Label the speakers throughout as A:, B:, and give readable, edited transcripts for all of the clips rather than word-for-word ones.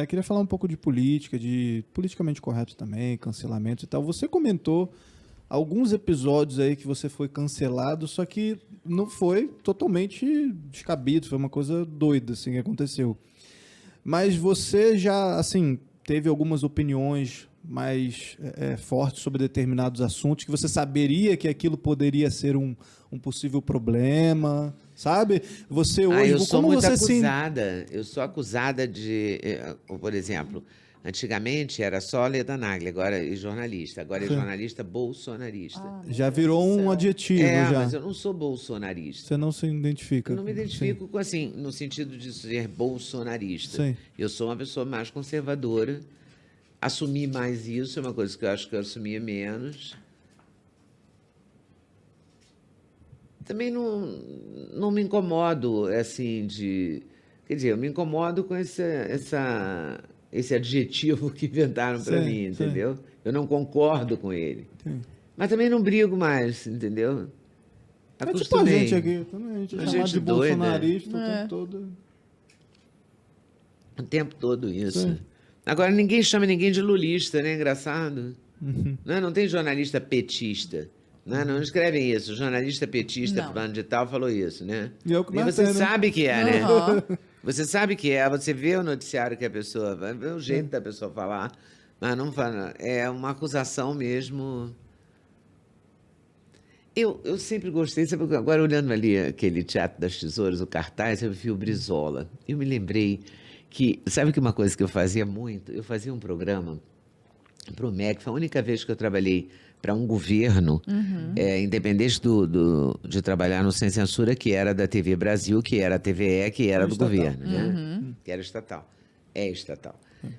A: Queria falar um pouco de política, de politicamente correto também, cancelamento e tal. Você comentou alguns episódios aí que você foi cancelado, só que não foi totalmente descabido, foi uma coisa doida assim que aconteceu. Mas você já, assim, teve algumas opiniões mais fortes sobre determinados assuntos que você saberia que aquilo poderia ser um possível problema, sabe? Você hoje,
B: Eu sou
A: como
B: muito
A: você
B: acusada. Eu sou acusada de, por exemplo, antigamente era só Leda Nagli, agora é jornalista. Agora é
A: Sim.
B: jornalista bolsonarista.
C: Meu
A: já
C: Deus
A: virou
C: do
A: um
C: céu.
A: adjetivo já.
B: Mas eu não sou bolsonarista.
A: Você não se identifica.
B: Eu não me
A: Sim.
B: identifico com, assim, no sentido de ser bolsonarista.
A: Sim.
B: Eu sou uma pessoa mais conservadora. Assumir mais isso é uma coisa que eu acho que eu assumia menos. Também não me incomodo, assim, de... Quer dizer, eu me incomodo com esse adjetivo que inventaram para
A: Sim,
B: mim,
A: sim.
B: entendeu? Eu não concordo com ele.
A: Sim.
B: Mas também não brigo mais, entendeu?
A: É tipo a
B: Acostumei.
A: gente aqui também, a gente é
B: A
A: chamado
B: gente
A: de
B: doida.
A: bolsonarista o
C: É.
A: tempo todo.
B: O tempo todo isso.
A: Sim.
B: Agora, ninguém chama ninguém de lulista, né? Engraçado. Não tem jornalista petista. Não escrevem isso. Jornalista petista,
C: Não.
B: fulano de tal, falou isso, né?
A: E é o que mais
B: você
A: tem, né?
B: sabe que é, né?
C: Aham.
B: Você sabe que é. Você vê o noticiário que a pessoa... Vê o jeito da pessoa falar. Mas não fala... É uma acusação mesmo... Eu sempre gostei, sabe, agora olhando ali aquele Teatro das Tesouras, o cartaz, eu vi o Brizola. Eu me lembrei que, sabe que uma coisa que eu fazia muito? Eu fazia um programa para o MEC, foi a única vez que eu trabalhei para um governo, independente de trabalhar no Sem Censura, que era da TV Brasil, que era a TVE, que era do
A: Estatal.
B: governo, né? Que era estatal. É estatal.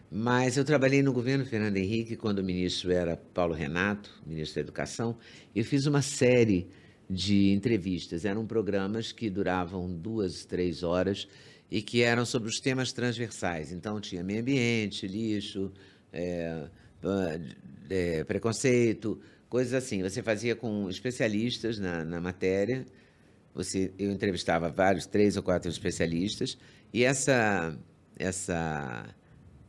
B: Mas eu trabalhei no governo Fernando Henrique, quando o ministro era Paulo Renato, ministro da Educação. Eu fiz uma série de entrevistas. Eram programas que duravam 2, 3 horas e que eram sobre os temas transversais. Então, tinha meio ambiente, lixo, preconceito, coisas assim. Você fazia com especialistas na matéria. Eu entrevistava vários, 3 ou 4 especialistas. E essa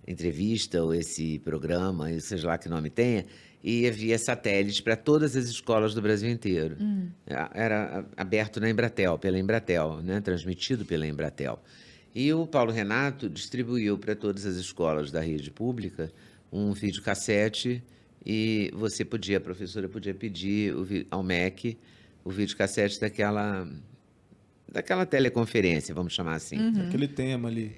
B: entrevista ou esse programa, seja lá que nome tenha, ia via satélite para todas as escolas do Brasil inteiro. Era aberto na Embratel, pela Embratel, né? Transmitido pela Embratel. E o Paulo Renato distribuiu para todas as escolas da rede pública um videocassete e a professora podia pedir ao MEC o videocassete daquela teleconferência, vamos chamar assim.
A: Aquele tema ali.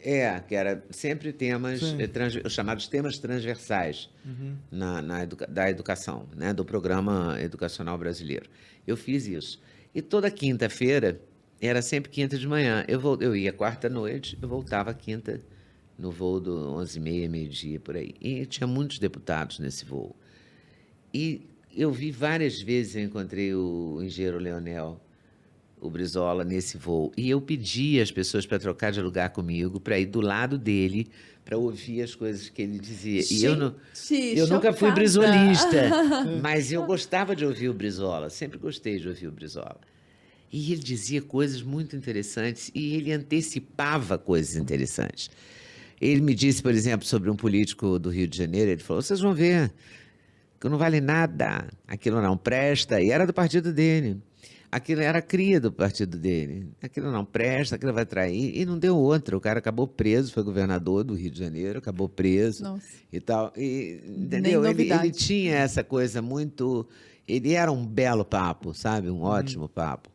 B: Que era sempre temas,
A: Sim.
B: os chamados temas transversais da educação, né, do Programa Educacional Brasileiro. Eu fiz isso. E toda quinta-feira, era sempre quinta de manhã. Eu ia quarta-noite, eu voltava quinta, no voo do 11h30, meio-dia, por aí. E tinha muitos deputados nesse voo. E eu vi várias vezes, eu encontrei o engenheiro Leonel, o Brizola, nesse voo. E eu pedi às pessoas para trocar de lugar comigo, para ir do lado dele, para ouvir as coisas que ele dizia. E eu nunca fui
C: chocada.
B: brizolista, mas eu gostava de ouvir o Brizola, sempre gostei de ouvir o Brizola. E ele dizia coisas muito interessantes e ele antecipava coisas interessantes. Ele me disse, por exemplo, sobre um político do Rio de Janeiro, ele falou, vocês vão ver que não vale nada, aquilo não presta, e era do partido dele. Aquilo era cria do partido dele. Aquilo não presta, aquilo vai trair. E não deu outra. O cara acabou preso, foi governador do Rio de Janeiro, acabou preso.
C: Nossa.
B: E tal. E, entendeu?
C: Nem
B: Ele
C: novidade.
B: tinha essa coisa muito... Ele era um belo papo, sabe? Um ótimo papo.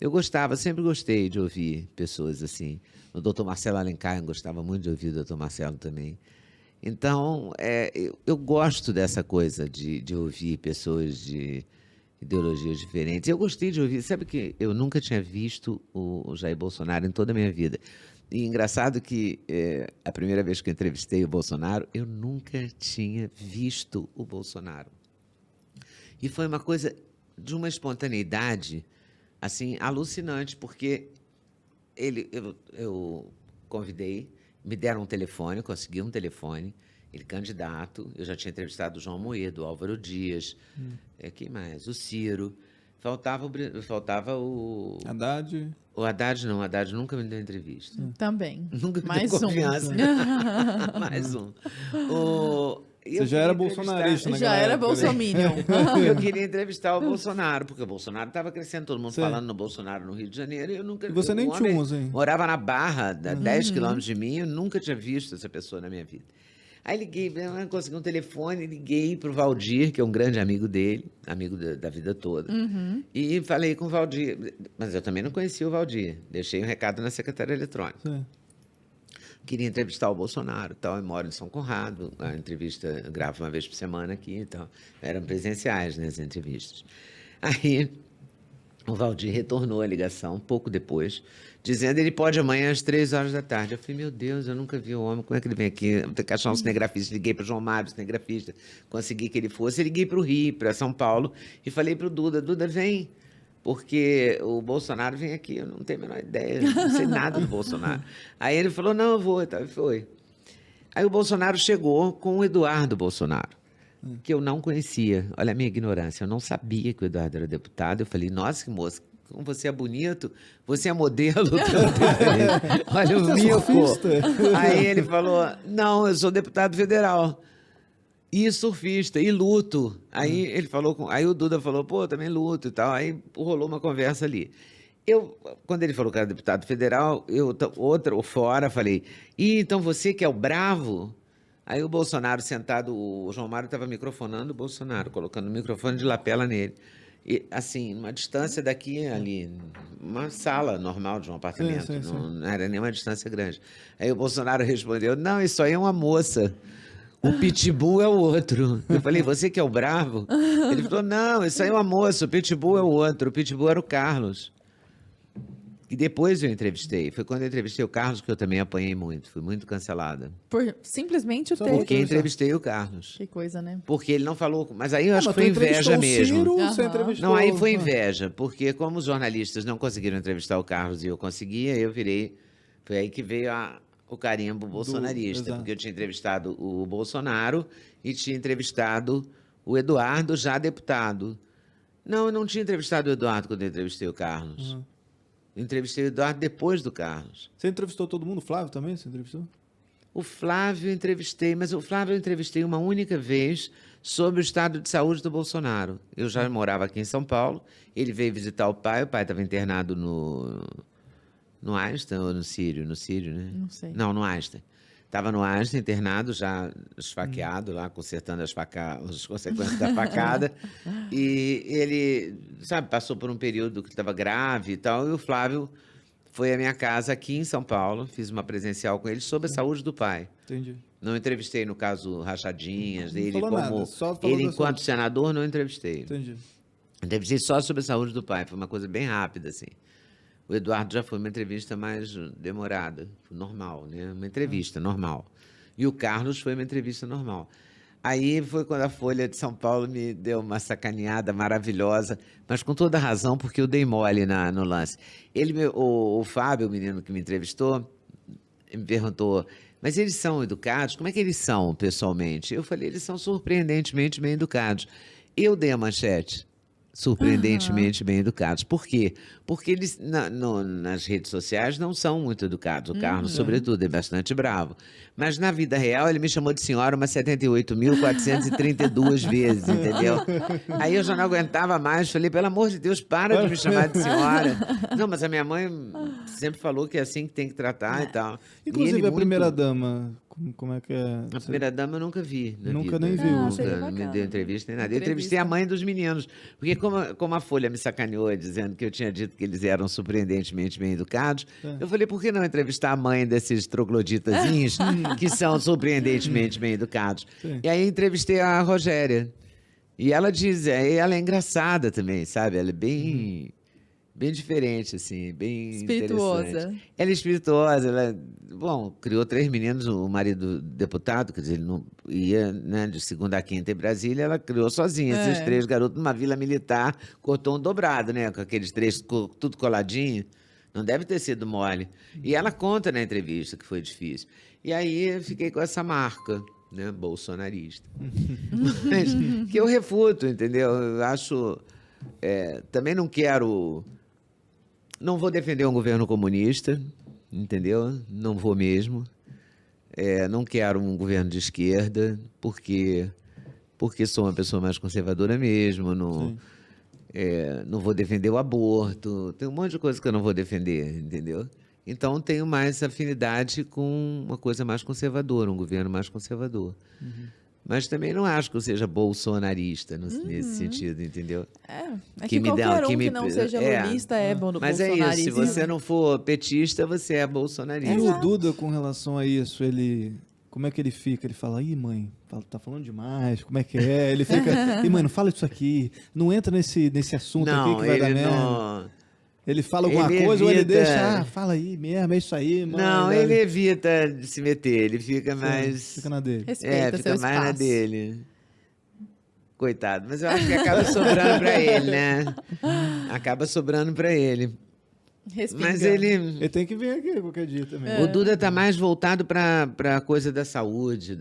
B: Eu gostava, sempre gostei de ouvir pessoas assim. O doutor Marcelo Alencar, eu gostava muito de ouvir o doutor Marcelo também. Então, eu gosto dessa coisa de ouvir pessoas de ideologias diferentes. Eu gostei de ouvir. Sabe que eu nunca tinha visto o Jair Bolsonaro em toda a minha vida. E engraçado que a primeira vez que eu entrevistei o Bolsonaro, eu nunca tinha visto o Bolsonaro. E foi uma coisa de uma espontaneidade assim, alucinante, porque eu convidei, me deram um telefone, eu consegui um telefone, ele candidato, eu já tinha entrevistado o João Moedo, o Álvaro Dias, quem mais? O Ciro. Faltava o...
A: Haddad.
B: O Haddad não, o Haddad nunca me deu entrevista.
C: Também.
B: Nunca me
C: Mais
B: deu
C: um.
B: confiança. Mais um.
A: Você já era bolsonarista
C: Já
A: naquela
C: era
A: época, né?
C: bolsominion.
B: Eu queria entrevistar o Bolsonaro, porque o Bolsonaro estava crescendo, todo mundo
A: Sim.
B: falando no Bolsonaro no Rio de Janeiro, e eu nunca...
A: E você nem tinha um, assim.
B: Morava na Barra, 10 quilômetros de mim, eu nunca tinha visto essa pessoa na minha vida. Aí liguei, eu consegui um telefone, liguei para o Valdir, que é um grande amigo dele, amigo da vida toda, e falei com o Valdir, mas eu também não conhecia o Valdir, deixei um recado na secretária eletrônica.
A: Sim.
B: Queria entrevistar o Bolsonaro, tal, eu moro em São Conrado, a entrevista eu gravo uma vez por semana aqui, então eram presenciais, né, as entrevistas. Aí o Valdir retornou a ligação um pouco depois, dizendo que ele pode amanhã às 3h da tarde. Eu falei, meu Deus, eu nunca vi o homem, como é que ele vem aqui? Vou ter que achar um cinegrafista. Liguei para o João Mário, cinegrafista, consegui que ele fosse. Eu liguei para o Rio, para São Paulo, e falei para o Duda, vem, porque o Bolsonaro vem aqui, eu não tenho a menor ideia, não sei nada do Bolsonaro. Aí ele falou, não, eu vou, e tal, e foi. Aí o Bolsonaro chegou com o Eduardo Bolsonaro, que eu não conhecia. Olha a minha ignorância, eu não sabia que o Eduardo era deputado. Eu falei, nossa, que moça, como você é bonito, você é modelo. Olha o mico. Aí ele falou, não, eu sou deputado federal. E surfista, e luto. Aí ele falou, aí o Duda falou, pô, também luto e tal. Aí rolou uma conversa ali. Quando ele falou que era deputado federal, ou fora, falei, então você que é o bravo? Aí o Bolsonaro sentado, o João Mário estava microfonando o Bolsonaro, colocando o microfone de lapela nele. E, assim, uma distância daqui ali, uma sala normal de um apartamento,
A: Sim.
B: não era nenhuma distância grande. Aí o Bolsonaro respondeu, não, isso aí é uma moça. O Pitbull é o outro. Eu falei, você que é o bravo? Ele falou, não, isso aí é uma moça, o Pitbull é o outro. O Pitbull era o Carlos. E depois eu entrevistei. Foi quando eu entrevistei o Carlos que eu também apanhei muito. Fui muito cancelada.
C: Simplesmente o
A: Só
C: texto.
B: Porque entrevistei o Carlos.
C: Que coisa, né?
B: Porque ele não falou... Mas aí eu acho que
A: Mas
B: foi
A: tu entrevistou
B: inveja
A: o
B: mesmo.
A: Ciro, você entrevistou...
B: Não, aí foi inveja. Porque como os jornalistas não conseguiram entrevistar o Carlos e eu conseguia, eu virei... Foi aí que veio o carimbo bolsonarista.
A: exato.
B: Porque eu tinha entrevistado o Bolsonaro e tinha entrevistado o Eduardo, já deputado. Não, eu não tinha entrevistado o Eduardo quando eu entrevistei o Carlos. Entrevistei o Eduardo depois do Carlos.
A: Você entrevistou todo mundo? O Flávio também? Você entrevistou?
B: O Flávio eu entrevistei, mas o Flávio eu entrevistei uma única vez sobre o estado de saúde do Bolsonaro. Eu já morava aqui em São Paulo, ele veio visitar o pai estava internado no Einstein ou no Sírio? No Sírio, né?
C: Não sei.
B: Não, no Einstein. Estava no Einstein, internado, já esfaqueado lá, consertando as consequências da facada. E ele, sabe, passou por um período que estava grave e tal. E o Flávio foi à minha casa aqui em São Paulo, fiz uma presencial com ele sobre a saúde do pai.
A: Entendi.
B: Não entrevistei, no caso, rachadinhas dele,
A: falou
B: como
A: nada, só falou
B: ele,
A: da
B: enquanto
A: saúde.
B: senador, não entrevistei.
A: Entendi.
B: Entrevistei só sobre a saúde do pai, foi uma coisa bem rápida, assim. O Eduardo já foi uma entrevista mais demorada, normal, né? Uma entrevista normal. E o Carlos foi uma entrevista normal. Aí foi quando a Folha de São Paulo me deu uma sacaneada maravilhosa, mas com toda razão, porque eu dei mole no lance. O Fábio, o menino que me entrevistou, me perguntou, mas eles são educados? Como é que eles são pessoalmente? Eu falei, eles são surpreendentemente bem educados. Eu dei a manchete. Surpreendentemente bem educados. Por quê? Porque eles, nas redes sociais, não são muito educados. O Carlos, sobretudo, é bastante bravo. Mas, na vida real, ele me chamou de senhora umas 78.432 vezes, entendeu? Aí eu já não aguentava mais. Falei, pelo amor de Deus, para de me chamar de senhora. Não, mas a minha mãe sempre falou que é assim que tem que tratar e tal.
A: Inclusive,
B: E ele
A: a primeira-dama, como é que é?
B: A primeira-dama eu nunca vi na
A: Nunca
B: vida.
A: nem viu.
C: Ah, seria
B: Nunca me
C: bacana.
B: deu entrevista nem nada. Eu entrevistei a mãe dos meninos. Porque como a Folha me sacaneou dizendo que eu tinha dito que eles eram surpreendentemente bem educados, eu falei, por que não entrevistar a mãe desses trogloditazinhos que são surpreendentemente bem educados?
A: Sim.
B: E aí entrevistei a Rogéria. E ela diz, ela é engraçada também, sabe? Ela é bem diferente, assim, bem
C: Espirituosa.
B: interessante. Ela é espirituosa, criou 3 meninos, o marido deputado, quer dizer, ele não ia, né, de segunda a quinta em Brasília, ela criou sozinha esses 3 garotos numa vila militar, cortou um dobrado, né, com aqueles 3 tudo coladinho. Não deve ter sido mole. E ela conta na entrevista que foi difícil. E aí eu fiquei com essa marca, né, bolsonarista. Mas que eu refuto, entendeu? Eu acho... Também não quero... Não vou defender um governo comunista, entendeu? Não vou mesmo. Não quero um governo de esquerda, porque sou uma pessoa mais conservadora mesmo. Não vou defender o aborto. Tem um monte de coisa que eu não vou defender, entendeu? Então, tenho mais afinidade com uma coisa mais conservadora, um governo mais conservador. Mas também não acho que eu seja bolsonarista nesse sentido, entendeu?
C: Que qualquer um que não seja lulista é bom do
B: Mas
C: bolsonarista.
B: é isso, se você não for petista, você é bolsonarista.
A: E o Duda, com relação a isso, como é que ele fica? Ele fala, ih, mãe, tá falando demais, como é que é? Ele fica, ih, mãe, não fala isso aqui, não entra nesse assunto aqui que vai dar merda. Ele fala alguma coisa ou ele deixa, fala aí mesmo, é isso aí, mãe.
B: Não, ele evita de se meter, ele fica mais...
A: Fica na dele.
C: Respeita
B: fica
C: seu
B: mais na
C: espaço.
B: dele. Coitado, mas eu acho que acaba sobrando pra ele, né? Acaba sobrando pra ele.
C: Respingando.
B: Mas ele...
A: Ele tem que vir aqui qualquer dia também.
B: O Duda tá mais voltado pra coisa da saúde,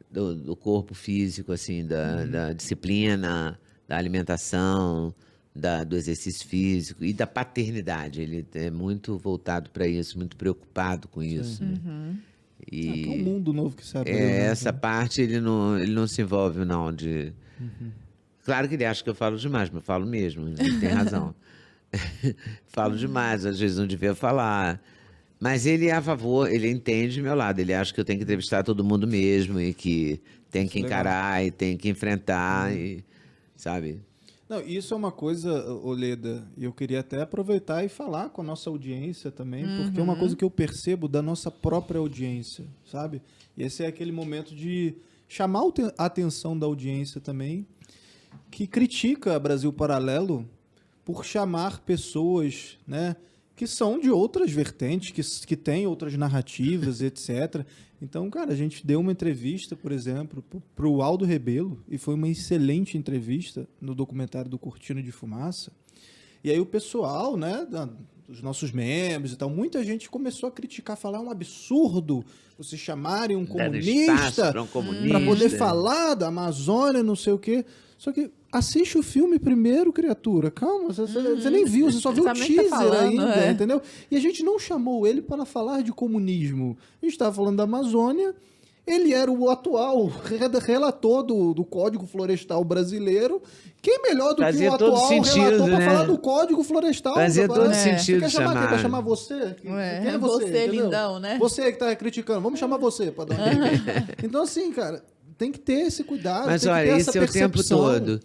B: do corpo físico, assim, da disciplina, da alimentação, do exercício físico e da paternidade. Ele é muito voltado para isso, muito preocupado com isso. Né? E
A: É um mundo novo que se abriu. né?
B: essa parte ele não se envolve, não. Claro que ele acha que eu falo demais, mas eu falo mesmo, ele tem razão. Falo demais, às vezes não devia falar. Mas ele é a favor, ele entende o meu lado. Ele acha que eu tenho que entrevistar todo mundo mesmo e que tem que encarar e tem que enfrentar, e, sabe?
A: Não, isso é uma coisa, Oleda, e eu queria até aproveitar e falar com a nossa audiência também, porque é uma coisa que eu percebo da nossa própria audiência, sabe? E esse é aquele momento de chamar a atenção da audiência também, que critica a Brasil Paralelo por chamar pessoas, né, que são de outras vertentes, que têm outras narrativas, etc. Então, cara, a gente deu uma entrevista, por exemplo, para o Aldo Rebelo, e foi uma excelente entrevista no documentário do Cortina de Fumaça. E aí o pessoal, né, os nossos membros e tal, muita gente começou a criticar, falar um absurdo vocês chamarem um comunista para poder falar da Amazônia, não sei o quê. Só que assiste o filme primeiro, criatura. Calma, você nem viu, você só viu o teaser ainda, entendeu? E a gente não chamou ele para falar de comunismo. A gente estava falando da Amazônia. Ele era o atual relator do Código Florestal brasileiro. Quem melhor do que o atual relator para falar do Código Florestal?
B: Fazia todo sentido
A: quer chamar quem? Vai chamar você? Quem é você?
C: Você lindão, né?
A: Você que está criticando. Vamos chamar você para dar uma... Então, assim, cara, tem que ter esse cuidado.
B: Mas
A: tem
B: olha,
A: que ter
B: isso
A: essa
B: é o tempo
A: percepção.
B: todo.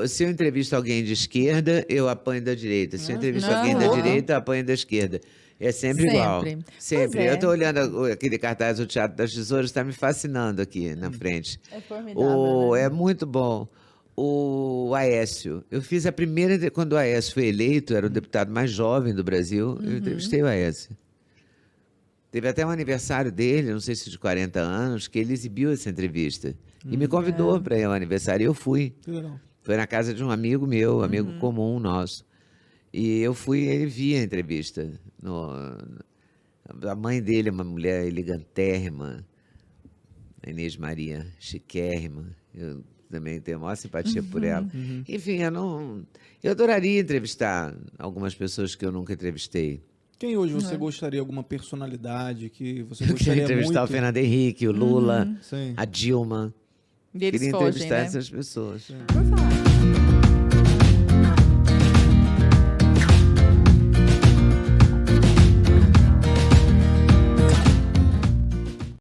B: Se eu entrevisto alguém de esquerda, eu apanho da direita. Se eu entrevisto alguém da direita, eu apanho da esquerda. É sempre igual. Sempre. Eu estou olhando aquele cartaz do Teatro das Tesouras, está me fascinando aqui na frente.
C: É formidável.
B: É muito bom. O Aécio. Eu fiz a primeira... Quando o Aécio foi eleito, era o deputado mais jovem do Brasil, eu entrevistei o Aécio. Teve até um aniversário dele, não sei se de 40 anos, que ele exibiu essa entrevista. E me convidou para ir ao aniversário, e eu fui.
A: Que legal.
B: Foi na casa de um amigo meu, amigo comum nosso. E eu fui, ele via a entrevista. A mãe dele é uma mulher elegantérrima, a Inês Maria, chiquérrima. Eu também tenho a maior simpatia por ela. Enfim, eu adoraria entrevistar algumas pessoas que eu nunca entrevistei.
A: Quem hoje você gostaria, alguma personalidade que você
B: Eu queria
A: gostaria
B: entrevistar
A: muito?
B: o Fernando Henrique, o Lula,
A: Sim.
B: a Dilma.
C: E eles
B: Queria
C: fogem,
B: entrevistar
C: né?
B: essas pessoas.
C: Por falar